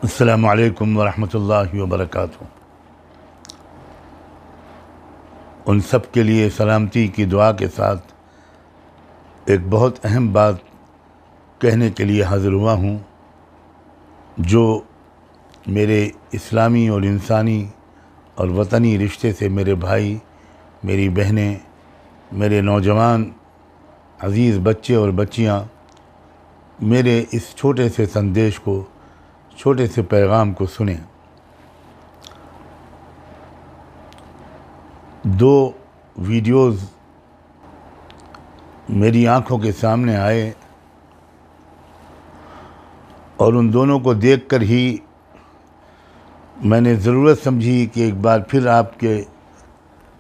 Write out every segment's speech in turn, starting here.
अस्सलामु अलैकुम वरहमतुल्लाहि वबरकातुहू। उन सब के लिए सलामती की दुआ के साथ एक बहुत अहम बात कहने के लिए हाज़िर हुआ हूँ, जो मेरे इस्लामी और इंसानी और वतनी रिश्ते से मेरे भाई, मेरी बहनें, मेरे नौजवान अज़ीज़ बच्चे और बच्चियाँ मेरे इस छोटे से संदेश को, छोटे से पैगाम को सुने। दो वीडियोज़ मेरी आंखों के सामने आए और उन दोनों को देखकर ही मैंने ज़रूरत समझी कि एक बार फिर आपके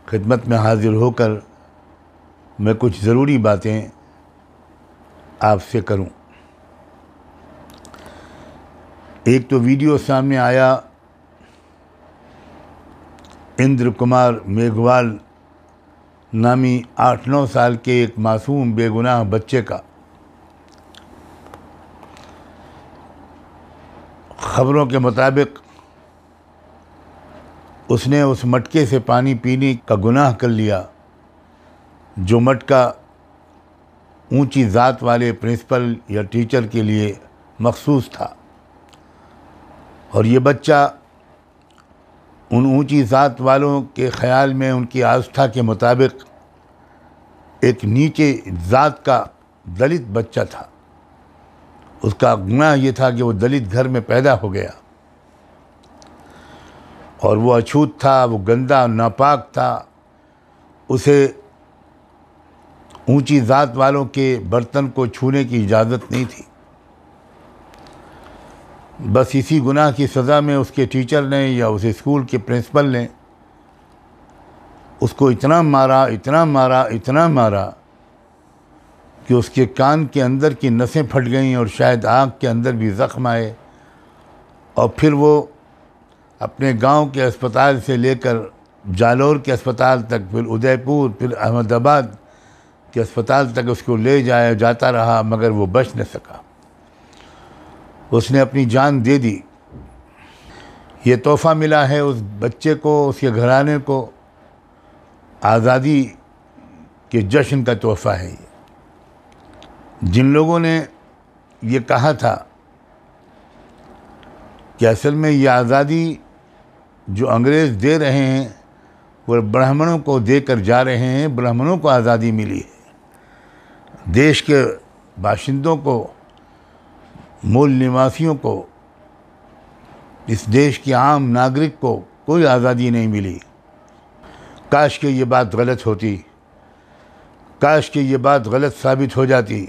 खिदमत में हाज़िर होकर मैं कुछ ज़रूरी बातें आपसे करूं। एक तो वीडियो सामने आया इंद्र कुमार मेघवाल नामी 8-9 साल के एक मासूम बेगुनाह बच्चे का। ख़बरों के मुताबिक उसने उस मटके से पानी पीने का गुनाह कर लिया, जो मटका ऊंची ज़ात वाले प्रिंसिपल या टीचर के लिए मखसूस था, और ये बच्चा उन ऊंची ज़ात वालों के ख़याल में, उनकी आस्था के मुताबिक एक नीचे ज़ात का दलित बच्चा था। उसका गुनाह ये था कि वो दलित घर में पैदा हो गया और वो अछूत था, वो गंदा नापाक था। उसे ऊंची ज़ात वालों के बर्तन को छूने की इजाज़त नहीं थी। बस इसी गुनाह की सज़ा में उसके टीचर ने या उस स्कूल के प्रिंसिपल ने उसको इतना मारा, इतना मारा, इतना मारा कि उसके कान के अंदर की नसें फट गईं और शायद आँख के अंदर भी ज़ख्म आए। और फिर वो अपने गांव के अस्पताल से लेकर जालौर के अस्पताल तक, फिर उदयपुर, फिर अहमदाबाद के अस्पताल तक उसको ले जाता रहा, मगर वो बच न सका। उसने अपनी जान दे दी। ये तोहफ़ा मिला है उस बच्चे को, उसके घराने को, आज़ादी के जश्न का तोहफ़ा है ये। जिन लोगों ने ये कहा था कि असल में ये आज़ादी जो अंग्रेज़ दे रहे हैं वो ब्राह्मणों को देकर जा रहे हैं, ब्राह्मणों को आज़ादी मिली है, देश के बाशिंदों को, मूल निवासियों को, इस देश के आम नागरिक को कोई आज़ादी नहीं मिली। काश कि ये बात गलत होती, काश कि ये बात गलत साबित हो जाती,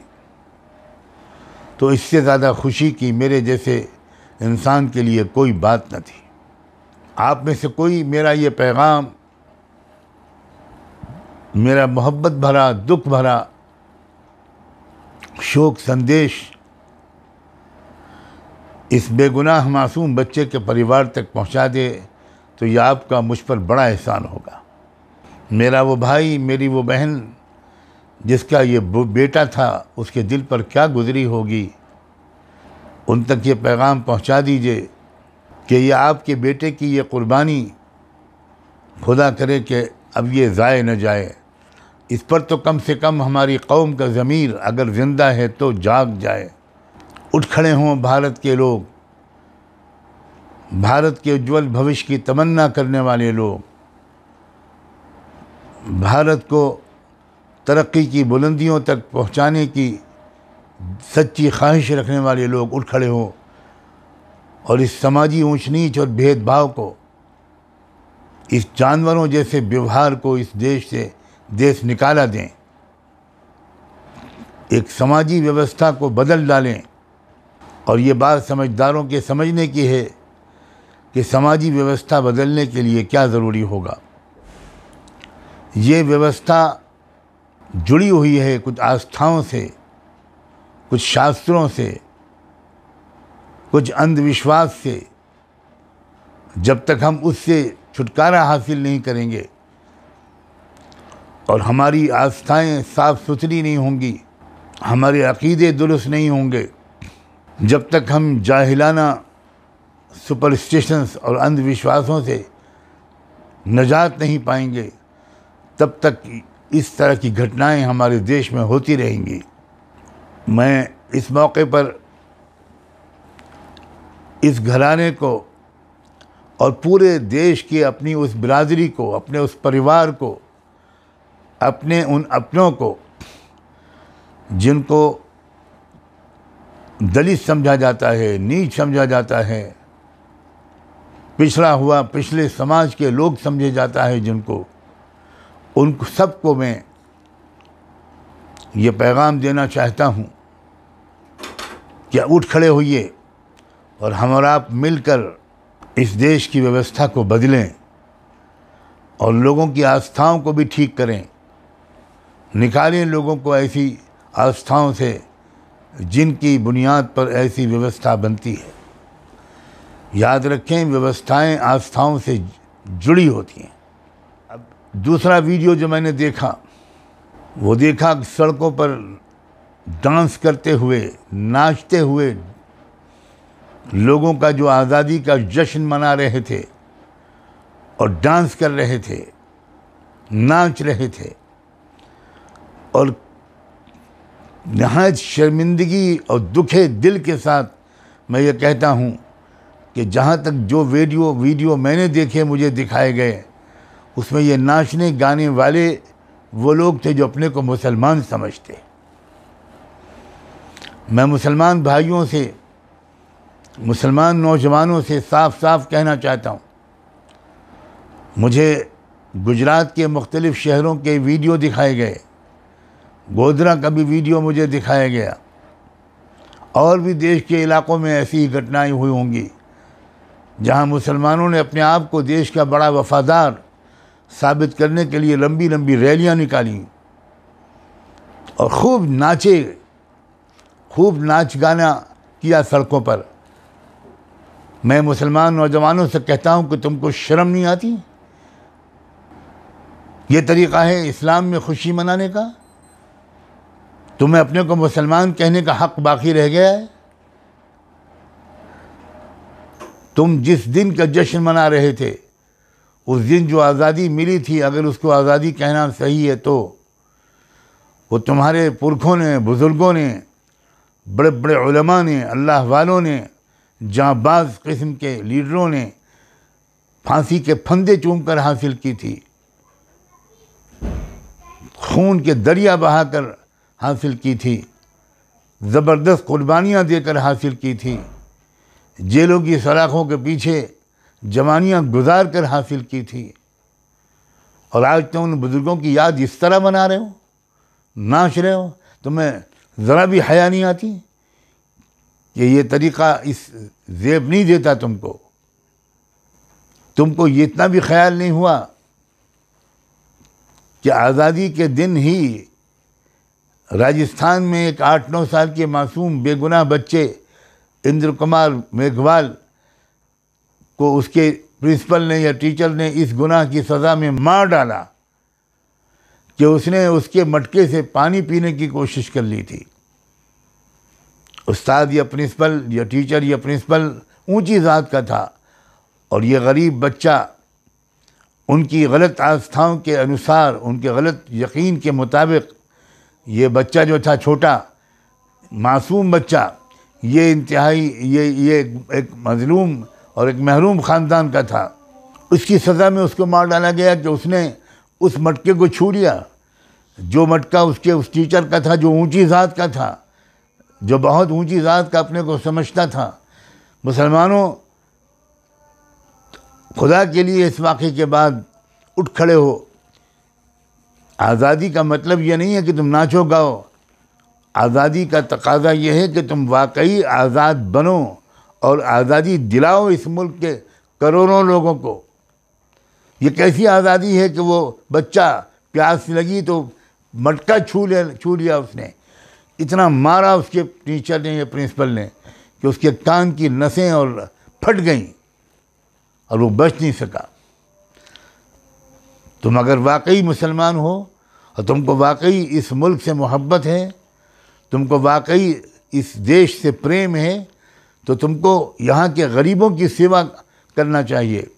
तो इससे ज़्यादा खुशी की मेरे जैसे इंसान के लिए कोई बात न थी। आप में से कोई मेरा ये पैगाम, मेरा मोहब्बत भरा, दुख भरा शोक संदेश इस बेगुनाह मासूम बच्चे के परिवार तक पहुंचा दे, तो यह आपका मुझ पर बड़ा एहसान होगा। मेरा वो भाई, मेरी वो बहन जिसका ये बेटा था, उसके दिल पर क्या गुजरी होगी, उन तक ये पैगाम पहुंचा दीजिए कि ये आपके बेटे की ये कुर्बानी खुदा करे कि अब ये ज़ाय न जाए। इस पर तो कम से कम हमारी कौम का ज़मीर अगर ज़िंदा है तो जाग जाए। उठ खड़े हों भारत के लोग, भारत के उज्ज्वल भविष्य की तमन्ना करने वाले लोग, भारत को तरक्की की बुलंदियों तक पहुंचाने की सच्ची ख्वाहिश रखने वाले लोग उठ खड़े हों और इस समाजी ऊंच नीच और भेदभाव को, इस जानवरों जैसे व्यवहार को इस देश से देश निकाला दें, एक समाजी व्यवस्था को बदल डालें। और ये बात समझदारों के समझने की है कि समाजी व्यवस्था बदलने के लिए क्या ज़रूरी होगा। ये व्यवस्था जुड़ी हुई है कुछ आस्थाओं से, कुछ शास्त्रों से, कुछ अंधविश्वास से। जब तक हम उससे छुटकारा हासिल नहीं करेंगे और हमारी आस्थाएं साफ़ सुथरी नहीं होंगी, हमारे अक़ीदे दुरुस्त नहीं होंगे, जब तक हम जाहिलाना सुपरस्टिशंस और अंधविश्वासों से निजात नहीं पाएंगे, तब तक इस तरह की घटनाएं हमारे देश में होती रहेंगी। मैं इस मौके पर इस घराने को और पूरे देश की अपनी उस बिरादरी को, अपने उस परिवार को, अपने उन अपनों को जिनको दलित समझा जाता है, नीच समझा जाता है, पिछड़ा हुआ पिछले समाज के लोग समझे जाता है जिनको, उन सबको मैं ये पैगाम देना चाहता हूँ कि उठ खड़े होइए और हम और आप मिलकर इस देश की व्यवस्था को बदलें और लोगों की आस्थाओं को भी ठीक करें। निकालें लोगों को ऐसी आस्थाओं से जिनकी बुनियाद पर ऐसी व्यवस्था बनती है। याद रखें, व्यवस्थाएं आस्थाओं से जुड़ी होती हैं। अब दूसरा वीडियो जो मैंने देखा, वो देखा सड़कों पर डांस करते हुए, नाचते हुए लोगों का जो आज़ादी का जश्न मना रहे थे और डांस कर रहे थे, नाच रहे थे, और नहायत शर्मिंदगी और दुखे दिल के साथ मैं ये कहता हूँ कि जहाँ तक जो वीडियो मैंने देखे, मुझे दिखाए गए, उसमें ये नाचने गाने वाले वो लोग थे जो अपने को मुसलमान समझते। मैं मुसलमान भाइयों से, मुसलमान नौजवानों से साफ साफ कहना चाहता हूँ, मुझे गुजरात के मुख्तलिफ़ शहरों के वीडियो दिखाए गए, गोधरा का भी वीडियो मुझे दिखाया गया, और भी देश के इलाक़ों में ऐसी ही घटनाएं हुई होंगी जहां मुसलमानों ने अपने आप को देश का बड़ा वफ़ादार साबित करने के लिए लंबी लंबी रैलियां निकाली और खूब नाचे, खूब नाच गाना किया सड़कों पर। मैं मुसलमान नौजवानों से कहता हूं कि तुमको शर्म नहीं आती? ये तरीक़ा है इस्लाम में खुशी मनाने का? तुम्हें अपने को मुसलमान कहने का हक़ बाकी रह गया है? तुम जिस दिन का जश्न मना रहे थे, उस दिन जो आज़ादी मिली थी, अगर उसको आज़ादी कहना सही है तो वो तुम्हारे पुरखों ने, बुज़ुर्गों ने, बड़े बड़े उलमा ने, अल्लाह वालों ने, जांबाज किस्म के लीडरों ने फांसी के फंदे चूमकर हासिल की थी, खून के दरिया बहाकर हासिल की थी, ज़बरदस्त कुर्बानियाँ देकर हासिल की थी, जेलों की सलाखों के पीछे जवानियाँ गुजार कर हासिल की थी। और आज तुम उन बुज़ुर्गों की याद इस तरह मना रहे हो, नाच रहे हो। तुम्हें ज़रा भी हया नहीं आती कि ये तरीक़ा इस ज़ेब नहीं देता तुमको ये इतना भी ख्याल नहीं हुआ कि आज़ादी के दिन ही राजस्थान में एक 8-9 साल के मासूम बेगुनाह बच्चे इंद्र कुमार मेघवाल को उसके प्रिंसिपल ने या टीचर ने इस गुनाह की सज़ा में मार डाला कि उसने उसके मटके से पानी पीने की कोशिश कर ली थी। उस्ताद या प्रिंसिपल या टीचर या प्रिंसिपल ऊंची ज़ात का था और ये गरीब बच्चा उनकी गलत आस्थाओं के अनुसार, उनके गलत यकीन के मुताबिक, ये बच्चा जो था, छोटा मासूम बच्चा, ये इंतहाई ये एक मज़लूम और एक महरूम ख़ानदान का था। उसकी सज़ा में उसको मार डाला गया कि उसने उस मटके को छू लिया, जो मटका उसके उस टीचर का था, जो ऊंची ज़ात का था, जो बहुत ऊंची ज़ात का अपने को समझता था। मुसलमानों, खुदा के लिए इस वाक़े के बाद उठ खड़े हो। आज़ादी का मतलब ये नहीं है कि तुम नाचो गाओ, आज़ादी का तकाज़ा ये है कि तुम वाकई आज़ाद बनो और आज़ादी दिलाओ इस मुल्क के करोड़ों लोगों को। ये कैसी आज़ादी है कि वो बच्चा प्यास लगी तो मटका छू लिया उसने, इतना मारा उसके टीचर ने या प्रिंसिपल ने कि उसके कान की नसें और फट गईं और वो बच नहीं सका। तुम अगर वाकई मुसलमान हो और तुमको वाकई इस मुल्क से मोहब्बत है, तुमको वाकई इस देश से प्रेम है, तो तुमको यहाँ के गरीबों की सेवा करना चाहिए,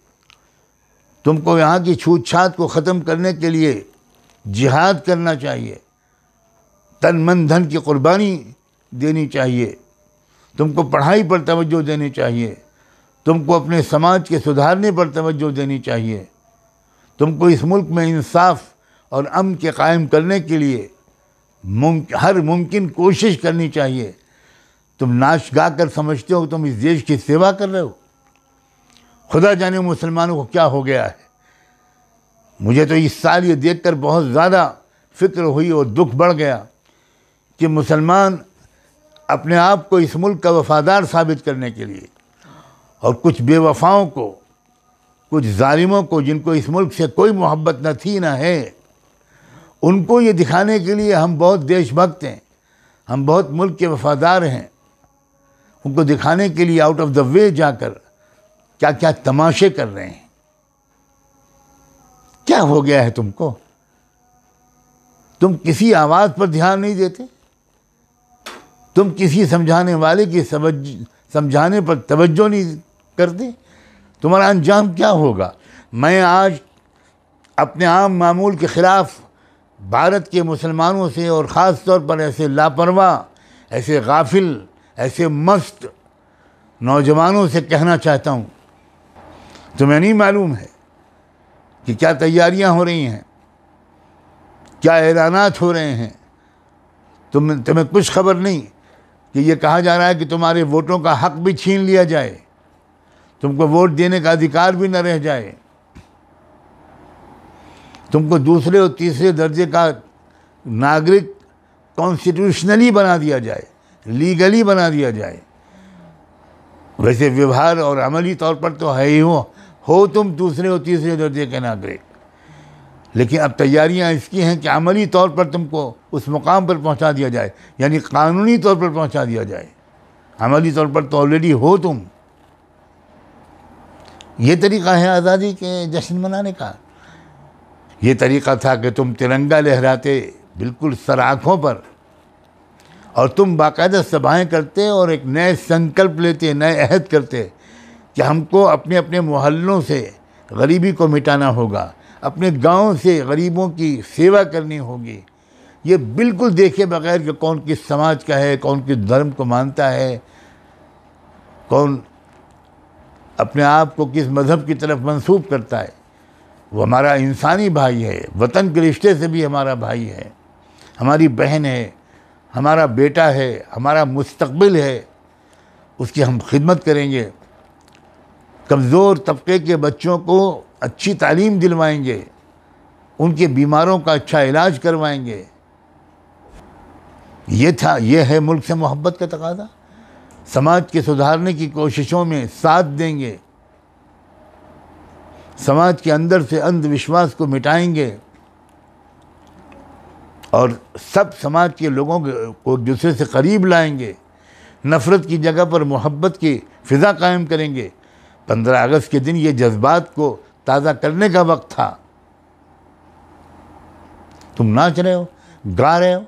तुमको यहाँ की छूत छात को ख़त्म करने के लिए जिहाद करना चाहिए, तन मन धन की कुर्बानी देनी चाहिए, तुमको पढ़ाई पर तवज्जो देनी चाहिए, तुमको अपने समाज के सुधारने पर तवज्जो देनी चाहिए, तुमको इस मुल्क में इंसाफ और अमन के कायम करने के लिए हर मुमकिन कोशिश करनी चाहिए। तुम नाच गा कर समझते हो तुम इस देश की सेवा कर रहे हो। खुदा जाने मुसलमानों को क्या हो गया है। मुझे तो इस साल ये देखकर बहुत ज़्यादा फ़िक्र हुई और दुख बढ़ गया कि मुसलमान अपने आप को इस मुल्क का वफ़ादार साबित करने के लिए और कुछ बेवफाओं को, कुछ जालिमों को, जिनको इस मुल्क से कोई मोहब्बत न थी ना है, उनको ये दिखाने के लिए हम बहुत देशभक्त हैं, हम बहुत मुल्क के वफ़ादार हैं, उनको दिखाने के लिए आउट ऑफ द वे जाकर क्या क्या तमाशे कर रहे हैं। क्या हो गया है तुमको? तुम किसी आवाज़ पर ध्यान नहीं देते, तुम किसी समझाने वाले की समझाने पर तवज्जो नहीं करते। तुम्हारा अंजाम क्या होगा? मैं आज अपने आम मामूल के ख़िलाफ़ भारत के मुसलमानों से और ख़ास तौर पर ऐसे लापरवाह, ऐसे गाफिल, ऐसे मस्त नौजवानों से कहना चाहता हूँ, तुम्हें नहीं मालूम है कि क्या तैयारियां हो रही हैं, क्या ऐलानात हो रहे हैं। तुम्हें कुछ खबर नहीं कि ये कहा जा रहा है कि तुम्हारे वोटों का हक भी छीन लिया जाए, तुमको वोट देने का अधिकार भी न रह जाए, तुमको दूसरे और तीसरे दर्जे का नागरिक कॉन्स्टिट्यूशनली बना दिया जाए, लीगली बना दिया जाए। वैसे व्यवहार और अमली तौर पर तो है ही हो तुम दूसरे और तीसरे दर्जे के नागरिक, लेकिन अब तैयारियां इसकी हैं कि अमली तौर पर तुमको उस मुकाम पर पहुंचा दिया जाए, यानी कानूनी तौर पर पहुंचा दिया जाए। अमली तौर पर तो ऑलरेडी हो तुम। ये तरीक़ा है आज़ादी के जश्न मनाने का। ये तरीक़ा था कि तुम तिरंगा लहराते बिल्कुल सर आँखों पर, और तुम बाकायदा सभाएं करते और एक नए संकल्प लेते, नए अहद करते कि हमको अपने अपने मोहल्लों से गरीबी को मिटाना होगा, अपने गांव से गरीबों की सेवा करनी होगी। ये बिल्कुल देखे बगैर कि कौन किस समाज का है, कौन किस धर्म को मानता है, कौन अपने आप को किस मज़हब की तरफ मंसूब करता है। वो हमारा इंसानी भाई है, वतन के रिश्ते से भी हमारा भाई है, हमारी बहन है, हमारा बेटा है, हमारा मुस्तकबिल है। उसकी हम खिदमत करेंगे, कमज़ोर तबके के बच्चों को अच्छी तालीम दिलवाएंगे, उनके बीमारों का अच्छा इलाज करवाएंगे। ये है मुल्क से मोहब्बत का तकाज़ा। समाज के सुधारने की कोशिशों में साथ देंगे, समाज के अंदर से अंधविश्वास को मिटाएंगे और सब समाज के लोगों को दूसरे से करीब लाएंगे। नफ़रत की जगह पर मोहब्बत की फ़िज़ा कायम करेंगे। 15 अगस्त के दिन ये जज्बात को ताज़ा करने का वक्त था। तुम नाच रहे हो, गा रहे हो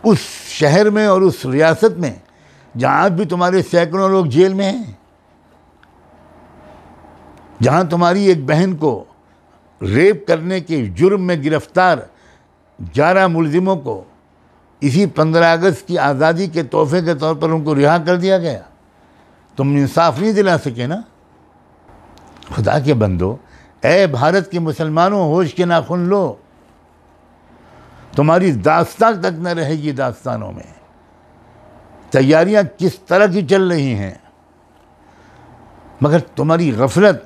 उस शहर में और उस रियासत में जहाँ आज भी तुम्हारे सैकड़ों लोग जेल में हैं, जहाँ तुम्हारी एक बहन को रेप करने के जुर्म में गिरफ्तार 11 मुलजिमों को इसी 15 अगस्त की आज़ादी के तोहफे के तौर पर उनको रिहा कर दिया गया। तुम इंसाफ नहीं दिला सके ना। खुदा के बंदो, ए भारत के मुसलमानों, होश के नाखुन लो। तुम्हारी दास्तान तक न रहेगी दास्तानों में। तैयारियां किस तरह की चल रही हैं, मगर तुम्हारी गफलत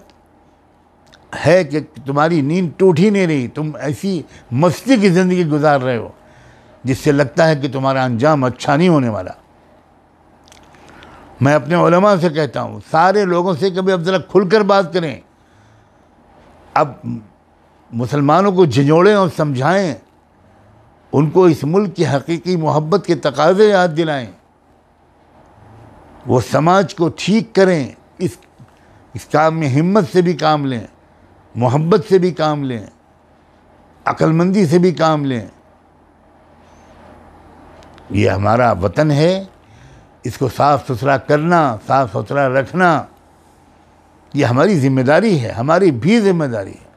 है कि तुम्हारी नींद टूट ही नहीं रही। तुम ऐसी मस्ती की ज़िंदगी गुजार रहे हो जिससे लगता है कि तुम्हारा अंजाम अच्छा नहीं होने वाला। मैं अपने उलमा से कहता हूँ, सारे लोगों से कभी अब ज़रा खुलकर बात करें। अब मुसलमानों को झिझोड़ें और समझाएं, उनको इस मुल्क की हकीकी मोहब्बत के तकाज़े याद दिलाएं, वो समाज को ठीक करें। इस काम में हिम्मत से भी काम लें, मोहब्बत से भी काम लें, अक्लमंदी से भी काम लें। ये हमारा वतन है, इसको साफ़ सुथरा करना, साफ़ सुथरा रखना, ये हमारी ज़िम्मेदारी है, हमारी भी ज़िम्मेदारी है।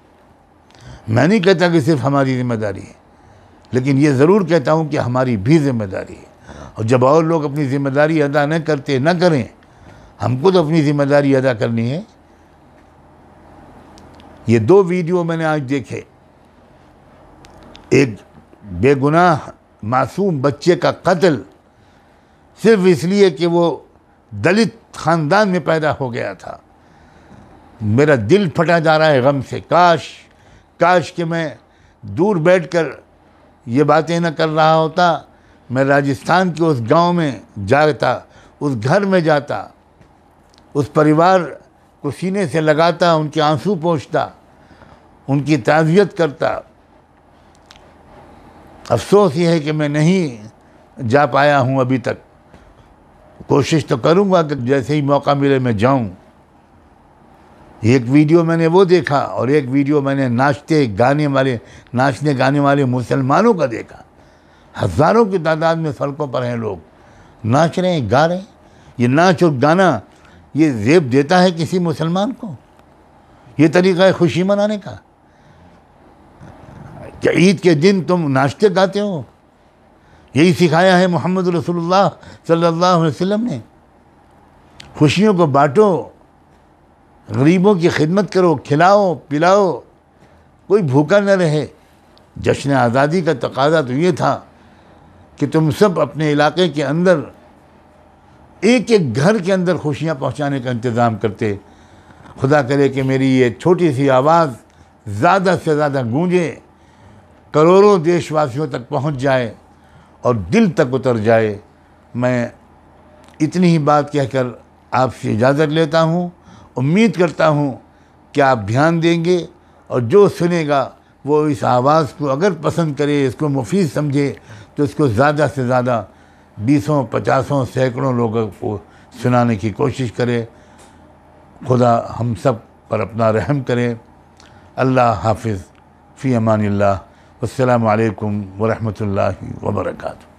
मैं नहीं कहता कि सिर्फ हमारी ज़िम्मेदारी है, लेकिन ये ज़रूर कहता हूँ कि हमारी भी ज़िम्मेदारी है। और जब और लोग अपनी ज़िम्मेदारी अदा न करते, न करें, हमको तो अपनी ज़िम्मेदारी अदा करनी है। ये 2 वीडियो मैंने आज देखे, एक बेगुनाह मासूम बच्चे का कत्ल सिर्फ इसलिए कि वो दलित ख़ानदान में पैदा हो गया था। मेरा दिल फटा जा रहा है गम से। काश कि मैं दूर बैठकर ये बातें न कर रहा होता, मैं राजस्थान के उस गांव में जाता, उस घर में जाता, उस परिवार को सीने से लगाता, उनके आंसू पोंछता, उनकी ताज़ियत करता। अफसोस ये है कि मैं नहीं जा पाया हूँ अभी तक। कोशिश तो करूँगा कि जैसे ही मौका मिले मैं जाऊँ। एक वीडियो मैंने वो देखा और एक वीडियो मैंने नाचने गाने वाले मुसलमानों का देखा। हज़ारों की तादाद में सड़कों पर हैं लोग, नाच रहे हैं, गा रहे हैं। ये नाच और गाना ये ज़ेब देता है किसी मुसलमान को? ये तरीक़ा है खुशी मनाने का? क्या ईद के दिन तुम नाचते गाते हो? यही सिखाया है मोहम्मद रसूलुल्लाह सल्लल्लाहु अलैहि वसल्लम ने। खुशियों को बांटो, गरीबों की खिदमत करो, खिलाओ पिलाओ, कोई भूखा न रहे। जश्न आज़ादी का तकाज़ा तो ये था कि तुम सब अपने इलाके के अंदर एक एक घर के अंदर खुशियाँ पहुँचाने का इंतज़ाम करते। खुदा करे कि मेरी ये छोटी सी आवाज़ ज़्यादा से ज़्यादा गूंजे, करोड़ों देशवासियों तक पहुँच जाए और दिल तक उतर जाए। मैं इतनी ही बात कहकर आपसे इजाज़त लेता हूँ। उम्मीद करता हूँ कि आप ध्यान देंगे और जो सुनेगा वो इस आवाज़ को अगर पसंद करे, इसको मुफीद समझे, तो इसको ज़्यादा से ज़्यादा 20, 50, सैकड़ों लोगों को सुनाने की कोशिश करे। खुदा हम सब पर अपना रहम करे। अल्लाह हाफिज़, फ़ी अमानिल्लाह। अस्सलामु अलैकुम व रहमतुल्लाहि व बरकातुहू।